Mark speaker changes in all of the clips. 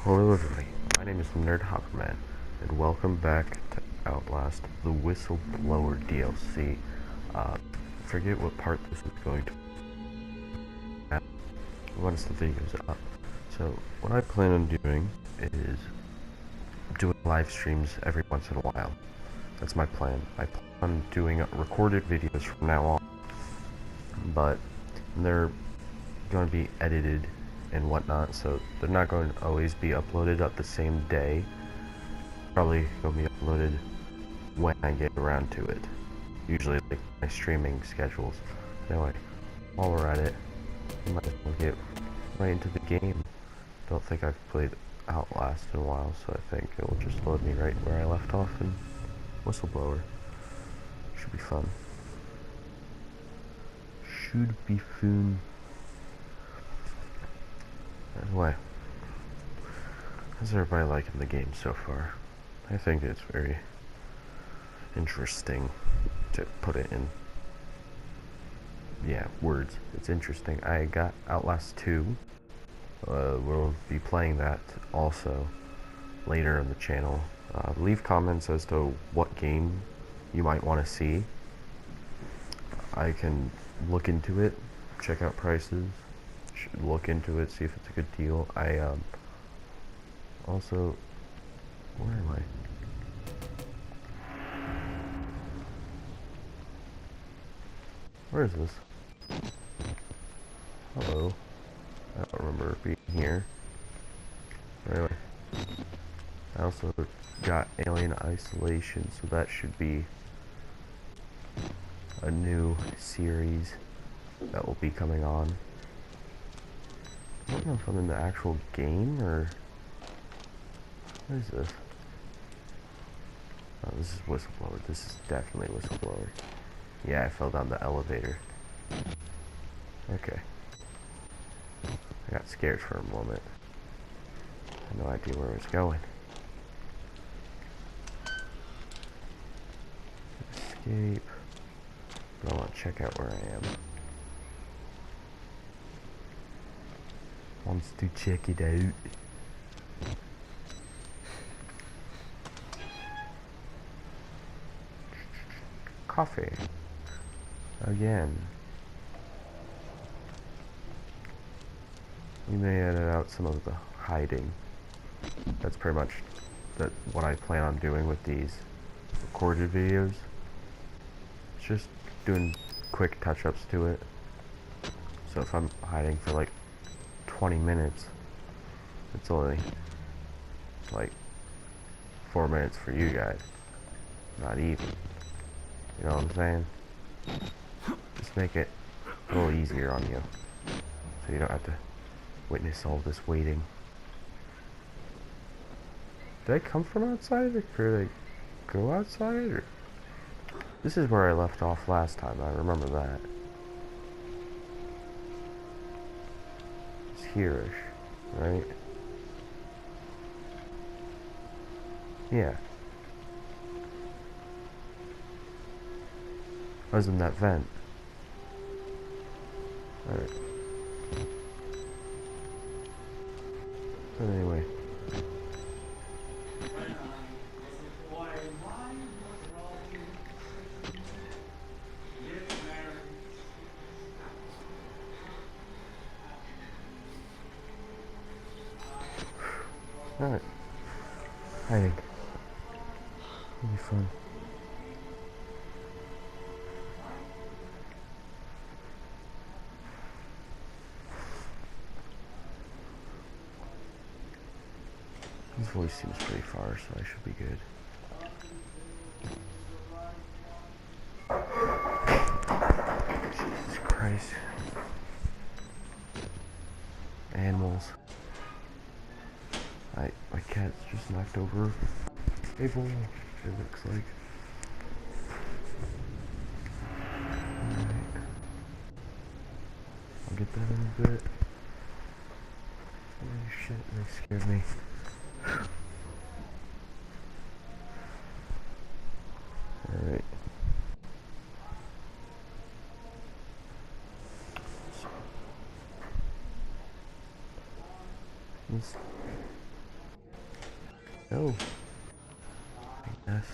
Speaker 1: Hello everybody, my name is Nerdhopperman, and welcome back to Outlast, the Whistleblower DLC. Forget what part this is going to be once the video's up. So, what I plan on doing is doing live streams every once in a while. That's my plan. I plan on doing recorded videos from now on, but they're going to be edited and whatnot, so they're not going to always be uploaded at the same day. Probably going to be uploaded when I get around to it. Usually like my streaming schedules. Anyway, while we're at it, we might as well get right into the game. Don't think I've played Outlast in a while, so I think it will just load me right where I left off in Whistleblower. Should be fun. Should be fun. Anyway, how's everybody liking the game so far? I think it's very interesting, to put it in, words. It's interesting. I got Outlast 2. We'll be playing that also later on the channel. Leave comments as to what game you might want to see. I can look into it, check out prices, look into it, see if it's a good deal. I also, where am I? Where is this? Hello. I don't remember being here. Anyway, I also got Alien Isolation, so that should be a new series that will be coming on. I don't know if I'm in the actual game, or... What is this? Oh, this is Whistleblower. This is definitely Whistleblower. Yeah, I fell down the elevator. Okay. I got scared for a moment. I had no idea where I was going. Escape. But I want to check out where I am. Wants to check it out. Coffee. Again. We may edit out some of the hiding. That's pretty much what I plan on doing with these recorded videos. It's just doing quick touch-ups to it. So if I'm hiding for like 20 minutes, it's only like 4 minutes for you guys. Not even. You know what I'm saying? Just make it a little easier on you, so you don't have to witness all this waiting. Did I come from outside, or did I go outside, or... This is where I left off last time, I remember that. It's here-ish, right? Yeah. I was in that vent. Alright. But anyway. Alright. Hiding. It'll be fun. His voice seems pretty far, so I should be good. Jesus Christ. Animals. My cat's just knocked over a table, it looks like. Alright. I'll get that in a bit. Holy shit, that scared me. Alright. go. I guess.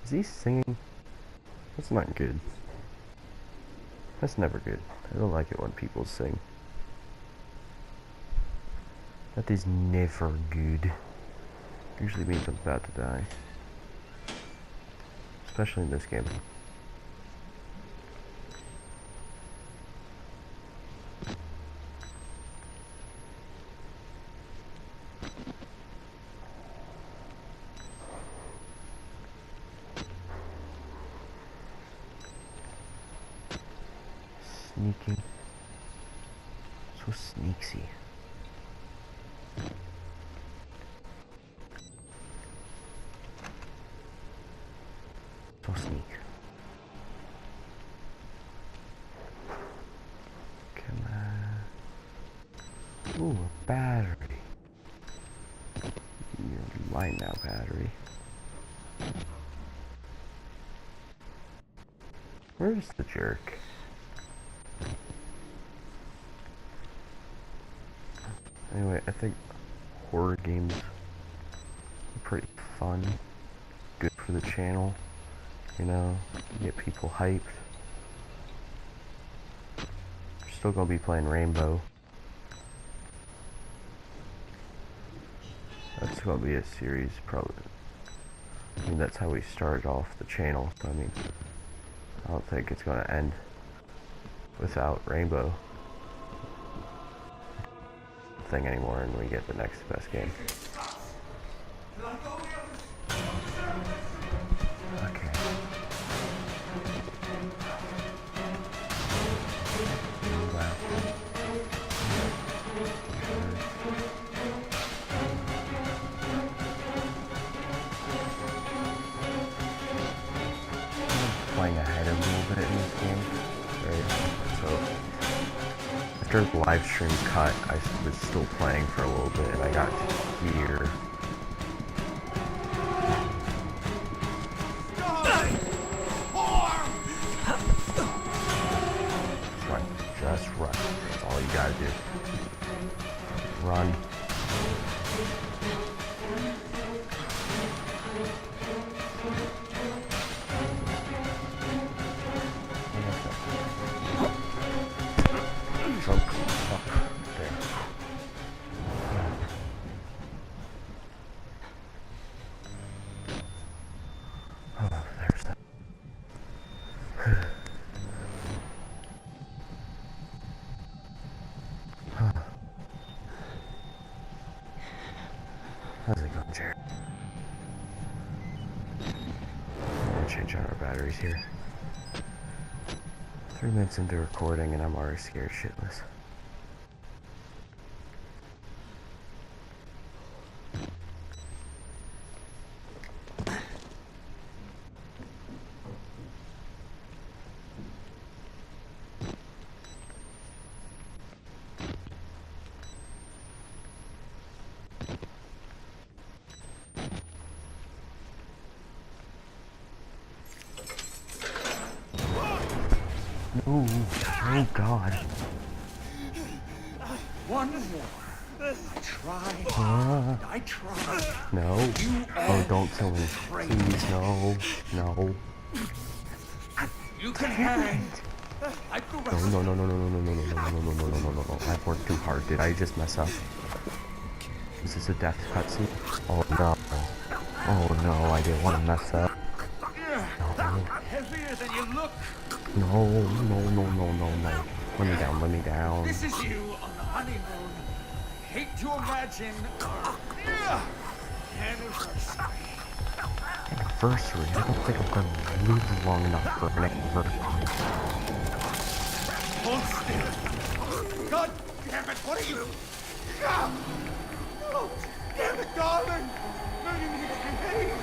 Speaker 1: Is he singing? That's not good. That's never good. I don't like it when people sing. That is never good. Usually means I'm about to die. Especially in this game. Sneaking. So sneaky. So sneak. Come on. Ooh, a battery. You're mine now, battery. Where's the jerk? Anyway, I think horror games are pretty fun. Good for the channel. You know, get people hyped. We're still gonna be playing Rainbow. That's gonna be a series, probably. I mean, that's how we started off the channel. So, I mean, I don't think it's gonna end without Rainbow thing anymore, and we get the next best game. Okay. Wow. Playing ahead a little bit in this game, right? So after the live stream cut, I was still playing for a little bit, and I got to here. Just run. That's all you gotta do. Run. Jump up there. Oh, there's that. How's it going, Jared? I'm gonna change out our batteries here. 3 minutes into recording and I'm already scared shitless. No, oh God.
Speaker 2: One more. I tried. I tried.
Speaker 1: No. Oh, don't kill me. Please, no. No.
Speaker 2: You can hang.
Speaker 1: No, no, no, no, no, no, no, no, no, no, no, no, no, no, no, no. I worked too hard. Did I just mess up? Is this a death cutscene? Oh no. Oh no, I didn't want to mess up. No.
Speaker 2: Heavier than you look.
Speaker 1: No, no, no, no, no, no. Let me down, let me down.
Speaker 2: This is you on the honeymoon. I hate to imagine our anniversary.
Speaker 1: Anniversary? I don't think I'm gonna live long enough for an anniversary.
Speaker 2: Hold still. God damn it, what are you? Oh, damn it, darling. No, you need to behave.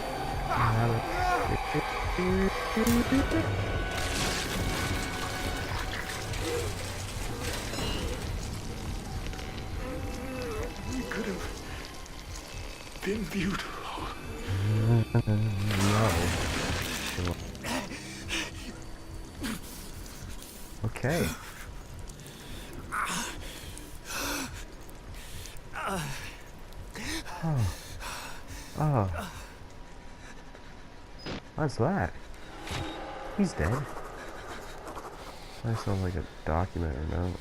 Speaker 2: We could have been beautiful.
Speaker 1: No. Okay. Oh. Oh. What's that? He's dead. That sounds like a document or no.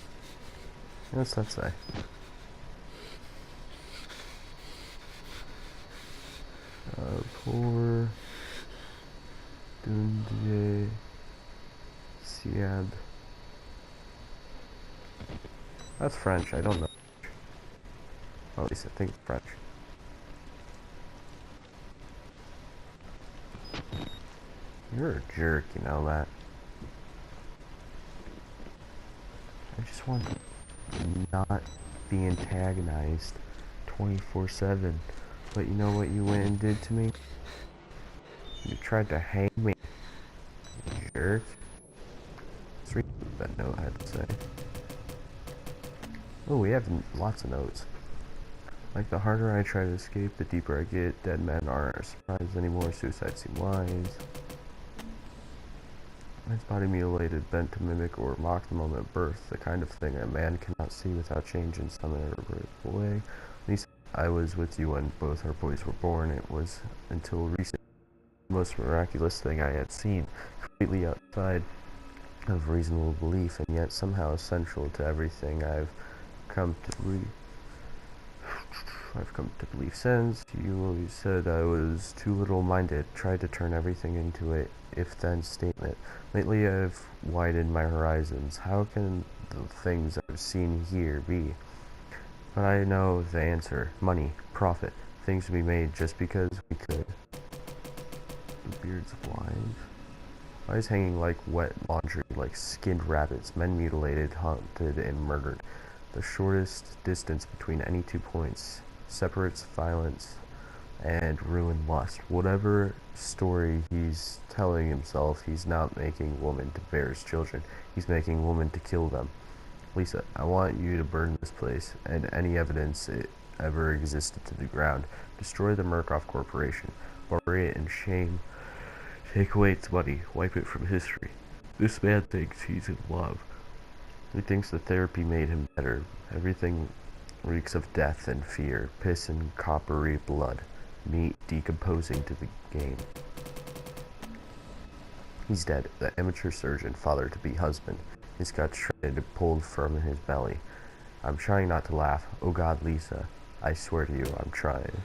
Speaker 1: What's that say? Pour Dundier Siab. That's French, I don't know. Well, at least I think it's French. You're a jerk, you know that. I just want to not be antagonized 24/7. But you know what you went and did to me? You tried to hang me, you jerk. Let's read what that note had to say. Oh, we have lots of notes. Like, the harder I try to escape, the deeper I get. Dead men aren't a surprise anymore. Suicide seems wise. His body mutilated, bent to mimic or mock the moment of birth, the kind of thing a man cannot see without change in some irreversible way. At least I was with you when both our boys were born. It was until recently the most miraculous thing I had seen, completely outside of reasonable belief, and yet somehow essential to everything I've come to believe since. You always said I was too little-minded, tried to turn everything into a if-then statement. Lately I've widened my horizons. How can the things I've seen here be? But I know the answer. Money, profit, things to be made just because we could. The beards of life. Eyes hanging like wet laundry, like skinned rabbits, men mutilated, hunted, and murdered. The shortest distance between any 2 points separates violence and ruined lust. Whatever story he's telling himself, he's not making woman to bear his children. He's making woman to kill them. Lisa, I want you to burn this place and any evidence it ever existed to the ground. Destroy the Murkoff Corporation. Bury it in shame. Take away its money. Wipe it from history. This man thinks he's in love. He thinks the therapy made him better. Everything reeks of death and fear, piss and coppery blood, meat decomposing to the game. He's dead, the amateur surgeon, father-to-be husband. He's got shredded and pulled from his belly. I'm trying not to laugh. Oh God, Lisa, I swear to you, I'm trying.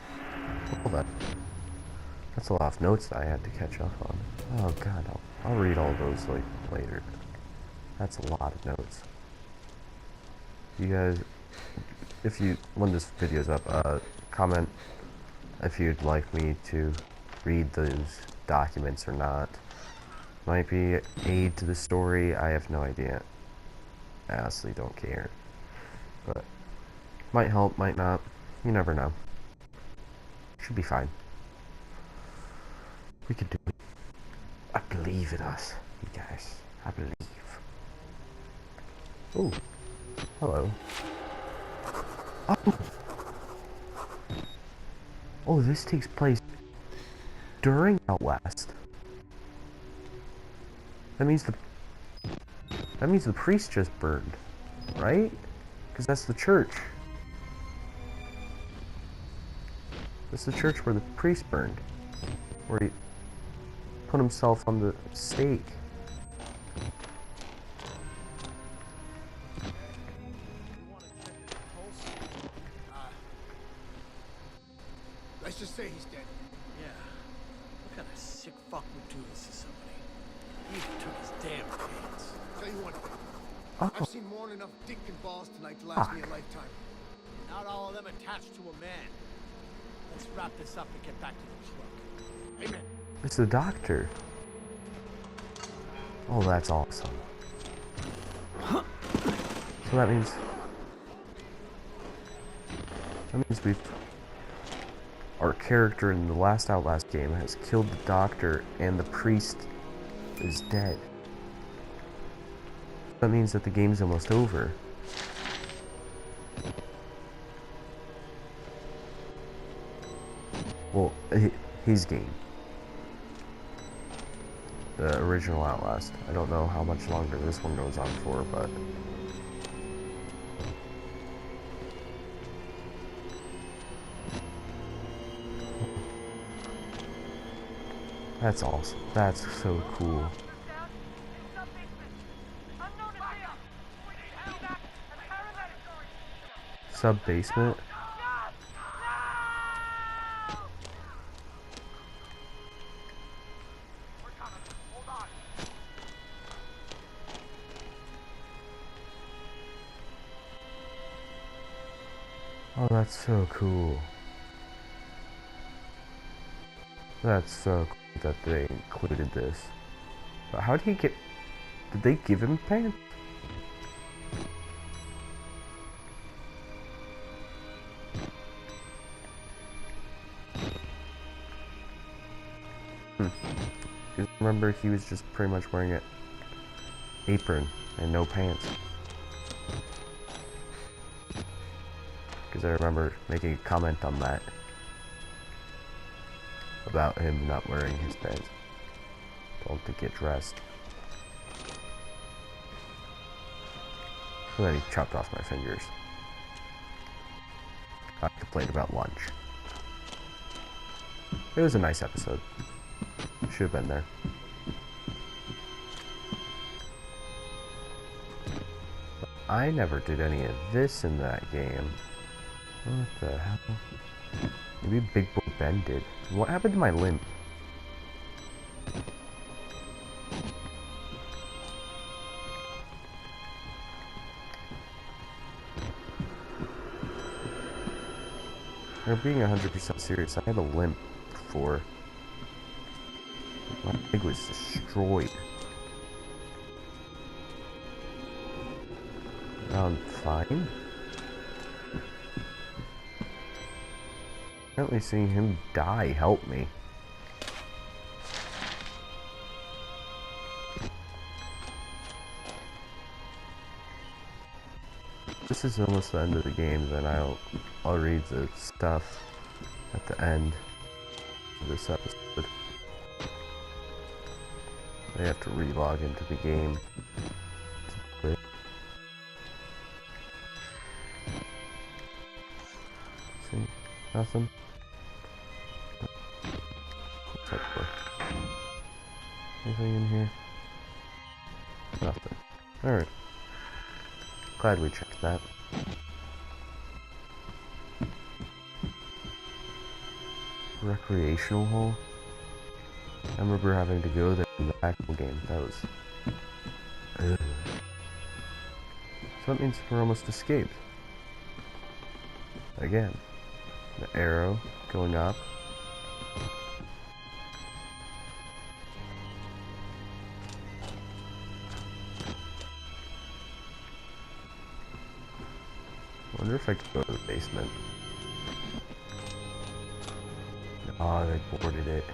Speaker 1: Hold on. That's a lot of notes that I had to catch up on. Oh God, I'll read all those later. That's a lot of notes. You guys, when this video's up, comment if you'd like me to read those documents or not. Might be aid to the story, I have no idea. I honestly don't care. But, might help, might not. You never know. Should be fine. We can do it. I believe in us, you guys. I believe. Ooh. Hello. Oh! Oh, this takes place during Outlast. That means the priest just burned, right? Because that's the church. That's the church where the priest burned. Where he put himself on the stake.
Speaker 2: Let's just say he's dead. Yeah. What kind of sick fuck would do this to somebody? He even took his damn pants. Tell you one thing.
Speaker 1: Oh.
Speaker 2: I've seen more than enough dick and balls tonight to last me a lifetime. Not all of them attached to a man. Let's wrap this up and get back to the truck. Amen.
Speaker 1: It's the doctor. Oh, that's awesome. So that means our character in the last Outlast game has killed the doctor and the priest is dead. That means that the game's almost over. Well, his game. The original Outlast. I don't know how much longer this one goes on for, but... That's awesome. That's so cool. Sub-basement? Oh, that's so cool. That's so cool that they included this. But how did he get... Did they give him pants? Because remember, he was just pretty much wearing an apron and no pants. Because I remember making a comment on that. About him not wearing his pants. Don't to get dressed. And then he chopped off my fingers. I complained about lunch. It was a nice episode. Should have been there. But I never did any of this in that game. What the hell? Maybe Big Boy Ben did. What happened to my limb? I'm being 100% serious. I had a limp before. My leg was destroyed. Now I'm fine. Apparently seeing him die helped me. This is almost the end of the game, then I'll read the stuff at the end of this episode. I have to re-log into the game to do it. See? Nothing? What's that for? Anything in here? Nothing. Alright. Glad we checked that. Recreational hall? I remember having to go there in the actual game. That was... Ugh. So that means we're almost escaped. Again. The arrow going up. I wonder if I could go to the basement. Oh, they boarded it.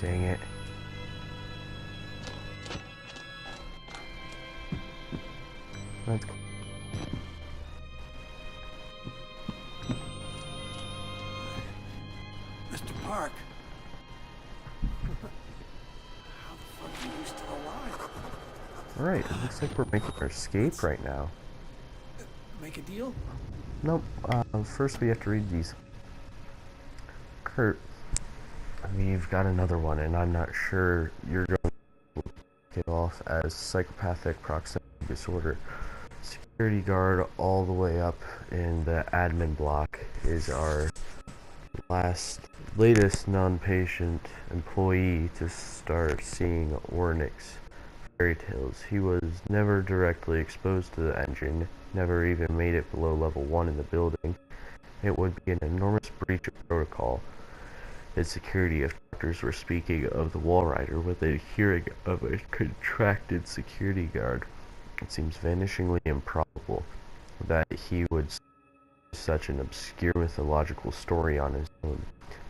Speaker 1: Dang it. That's cool.
Speaker 2: Mr. Park. How the fuck are you still alive?
Speaker 1: Alright, it looks like we're making our escape right now.
Speaker 2: Make a deal?
Speaker 1: Nope. First we have to read these. Kurt, we've got another one, and I'm not sure you're going to get off as psychopathic proximity disorder. Security guard all the way up in the admin block is our latest non-patient employee to start seeing Ornick's fairy tales. He was never directly exposed to the engine, never even made it below level 1 in the building. It would be an enormous breach of protocol and security if doctors were speaking of the wall rider with a hearing of a contracted security guard. It seems vanishingly improbable that he would say such an obscure mythological story on his own.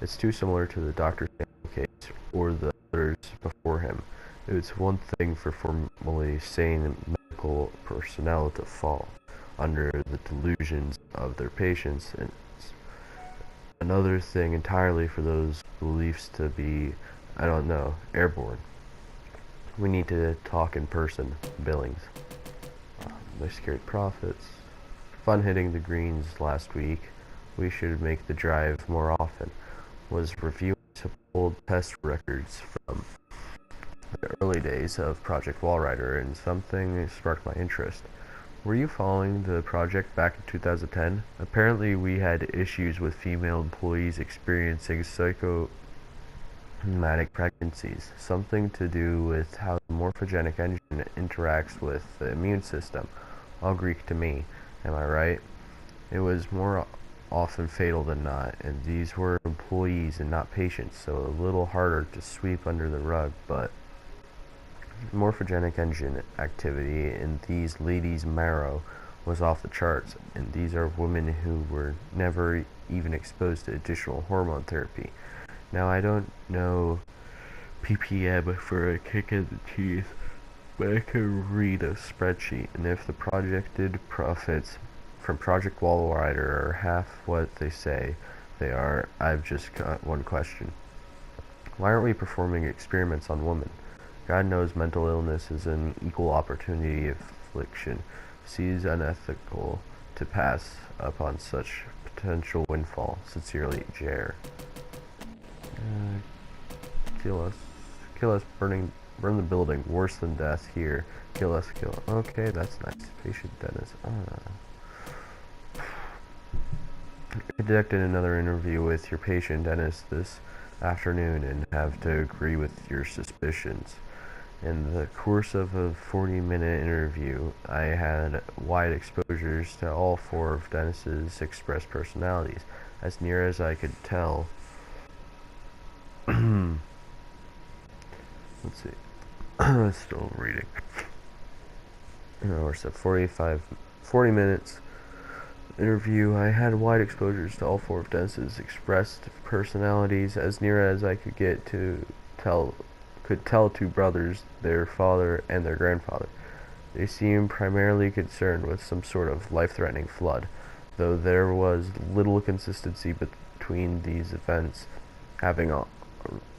Speaker 1: It's too similar to the Dr. Samuel case or the others before him. It's one thing for formally sane medical personnel to fall under the delusions of their patients, and another thing entirely for those beliefs to be, I don't know, airborne. We need to talk in person. Billings. They scared profits. Fun hitting the greens last week. We should make the drive more often. Was reviewing some old test records from the early days of Project Wallrider, and something sparked my interest. Were you following the project back in 2010? Apparently we had issues with female employees experiencing psychosomatic pregnancies, something to do with how the morphogenic engine interacts with the immune system. All Greek to me, am I right? It was more often fatal than not, and these were employees and not patients, so a little harder to sweep under the rug, but morphogenic engine activity in these ladies' marrow was off the charts, and these are women who were never even exposed to additional hormone therapy. Now, I don't know ppm for a kick in the teeth, but I can read a spreadsheet, and if the projected profits from Project Wallrider are half what they say they are, I've just got one question. Why aren't we performing experiments on women? God knows mental illness is an equal opportunity affliction. Seems unethical to pass upon such potential windfall. Sincerely, Jer. Kill us, burn the building, worse than death here. Kill us, kill. Okay, that's nice. Patient Dennis. I conducted another interview with your patient Dennis this afternoon and have to agree with your suspicions. In the course of a 40-minute interview, I had wide exposures to all four of Dennis's expressed personalities, as near as I could tell. Let's see. Still reading. We're at 40 minutes interview. I had wide exposures to all four of Dennis's expressed personalities, as near as I could get to tell two brothers, their father and their grandfather. They seemed primarily concerned with some sort of life-threatening flood, though there was little consistency between these events having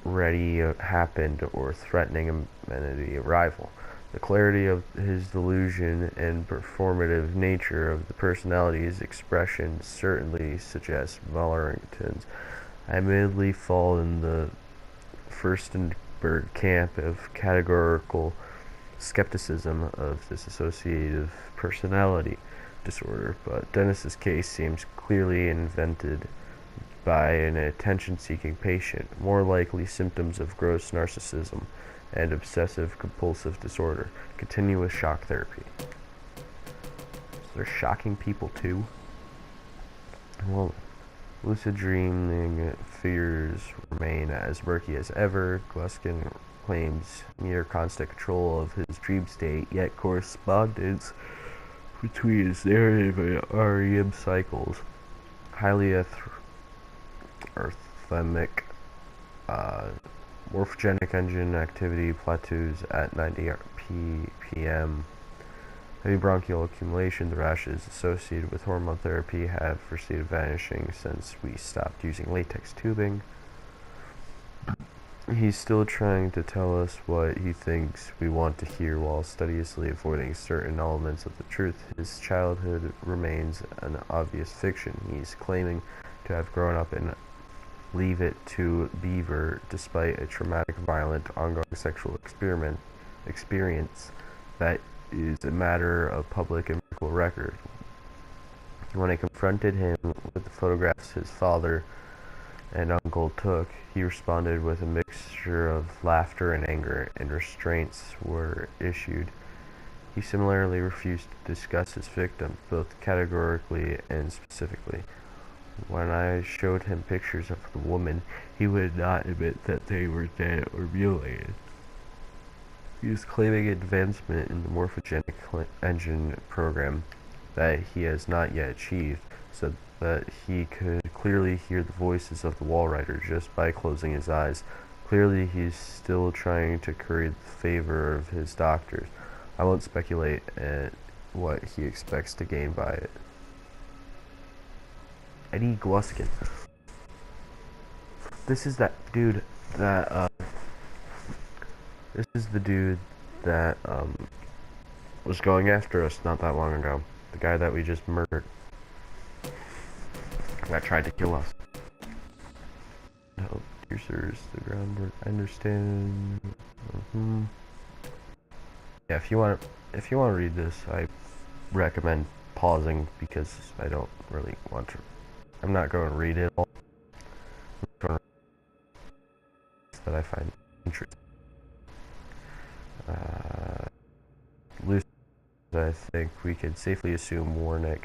Speaker 1: already happened or threatening imminent arrival. The clarity of his delusion and performative nature of the personality's expression certainly suggests Mullerington's. I admittedly fall in the Furstenberg camp of categorical skepticism of dissociative personality disorder, but Dennis's case seems clearly invented by an attention-seeking patient, more likely symptoms of gross narcissism and obsessive-compulsive disorder. Continuous shock therapy. So they're shocking people too? Well, lucid dreaming figures remain as murky as ever. Gluskin claims near constant control of his dream state, yet correspondence between his narrative and REM cycles highly arrhythmic. Morphogenic engine activity plateaus at 90 ppm. Heavy bronchial accumulation. The rashes associated with hormone therapy have proceeded vanishing since we stopped using latex tubing. He's still trying to tell us what he thinks we want to hear while studiously avoiding certain elements of the truth. His childhood remains an obvious fiction. He's claiming to have grown up in Leave It to Beaver despite a traumatic, violent, ongoing sexual experience that is a matter of public and medical record. When I confronted him with the photographs his father and uncle took, he responded with a mixture of laughter and anger, and restraints were issued. He similarly refused to discuss his victims, both categorically and specifically. When I showed him pictures of the woman, he would not admit that they were dead or mutilated. He is claiming advancement in the morphogenic engine program that he has not yet achieved, so that he could clearly hear the voices of the Wallrider just by closing his eyes. Clearly he's still trying to curry the favor of his doctors. I won't speculate at what he expects to gain by it. Eddie Gluskin. This is that dude that This is the dude that was going after us not that long ago. The guy that we just murdered. That tried to kill us. No, dear sirs, the groundwork. I understand. Yeah, if you want to read this, I recommend pausing because I don't really want to. I'm not going to read it all. I'm going to read that I find interesting. Loosely, I think we can safely assume Warnick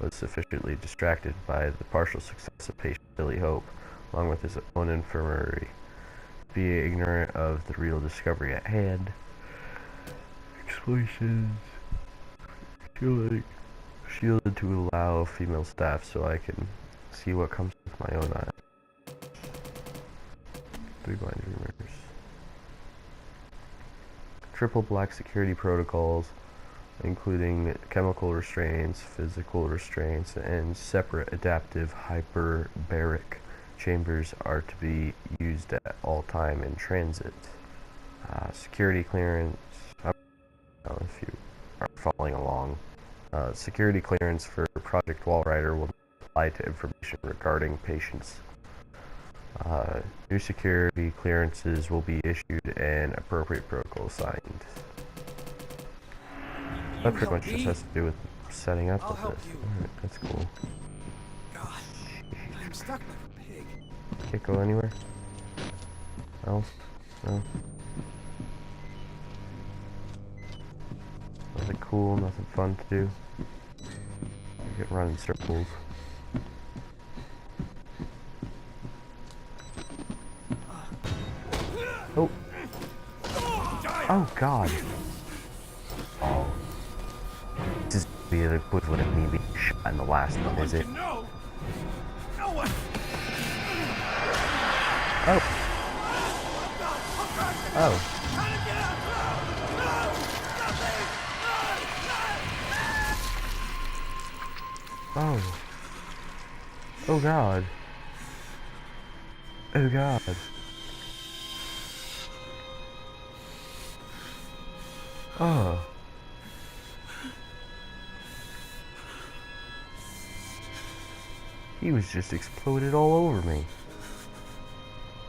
Speaker 1: was sufficiently distracted by the partial success of patient Billy Hope, along with his own infirmary, to be ignorant of the real discovery at hand. Explosions. Shielded to allow female staff so I can see what comes with my own eyes. 3 blind rumors. Triple black security protocols, including chemical restraints, physical restraints, and separate adaptive hyperbaric chambers are to be used at all time in transit. Security clearance. I don't know if you are following along. Security clearance for Project Wallrider will apply to information regarding patients. New security clearances will be issued and appropriate protocol signed. That pretty much just has to do with setting up of this. Alright, that's cool.
Speaker 2: God, I'm stuck like a pig.
Speaker 1: Can't go anywhere else? No? Nothing cool, nothing fun to do. You can run in circles. Oh! Oh god! Oh. This is the equivalent of me being shot in the last one, is it?
Speaker 2: No one.
Speaker 1: Oh! Oh. Oh. Oh god. Oh god. Oh. He was just exploded all over me.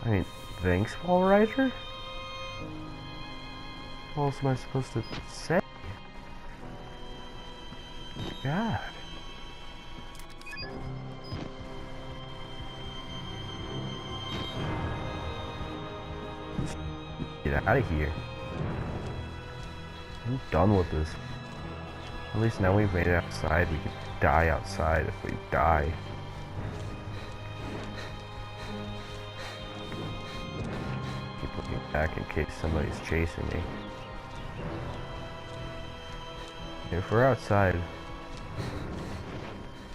Speaker 1: I mean, thanks, Wallrider? What else am I supposed to say? God. Get out of here. I'm done with this. At least now we've made it outside. We can die outside if we die. Keep looking back in case somebody's chasing me. If we're outside,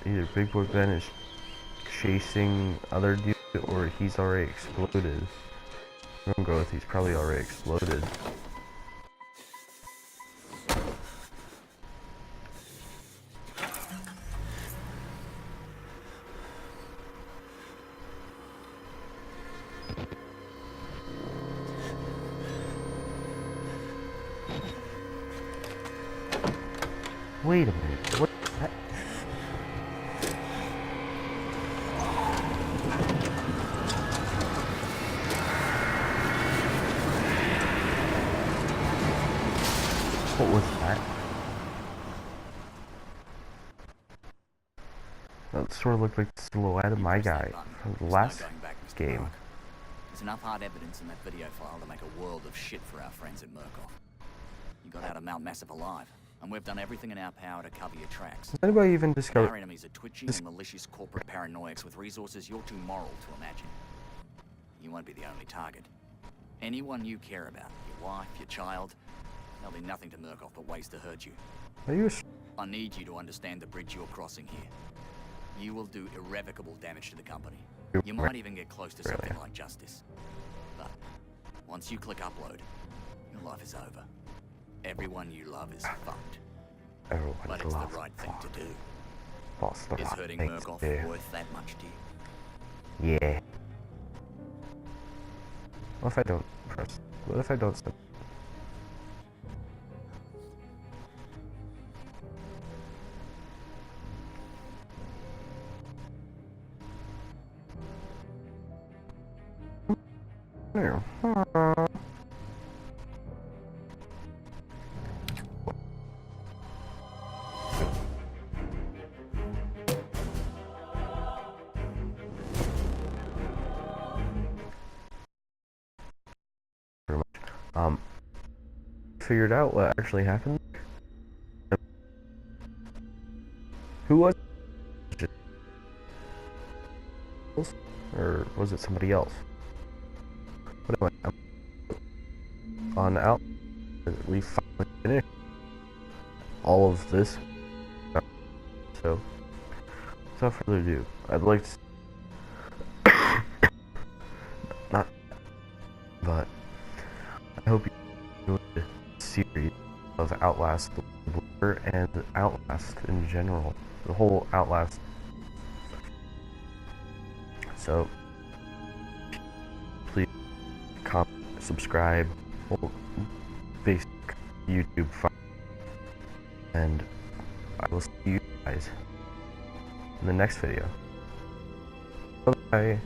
Speaker 1: either Big Boy Ben is chasing other dudes or he's already exploded. I'm gonna go with he's probably already exploded. Wait a minute, what? What was that? That sort of looked like the silhouette of my guy from the last game.
Speaker 3: There's enough hard evidence in that video file to make a world of shit for our friends at Murkoff. You got out of Mount Massive alive, and we've done everything in our power to cover your tracks.
Speaker 1: Has anybody even discovered?
Speaker 3: Our enemies are twitching and malicious corporate paranoics with resources you're too moral to imagine. You won't be the only target. Anyone you care about, your wife, your child, there'll be nothing to Murkoff but ways to hurt you.
Speaker 1: Are you?
Speaker 3: I need you to understand the bridge you're crossing here. You will do irrevocable damage to the company. You might even get close to something like justice. But once you click upload, your life is over. Everyone you love is fucked. But it's the right thing to do. Is hurting Murkoff worth that much to you?
Speaker 1: Yeah. What if I don't press? What if I don't Figured out what actually happened. Who was it? Or was it somebody else? But anyway, on out, we finally finished all of this. So, without further ado, I'd like to not, but I hope you enjoyed the series of Outlast the Whistleblower and Outlast in general, the whole Outlast. So, please comment, subscribe, Facebook, YouTube, and I will see you guys in the next video. Bye.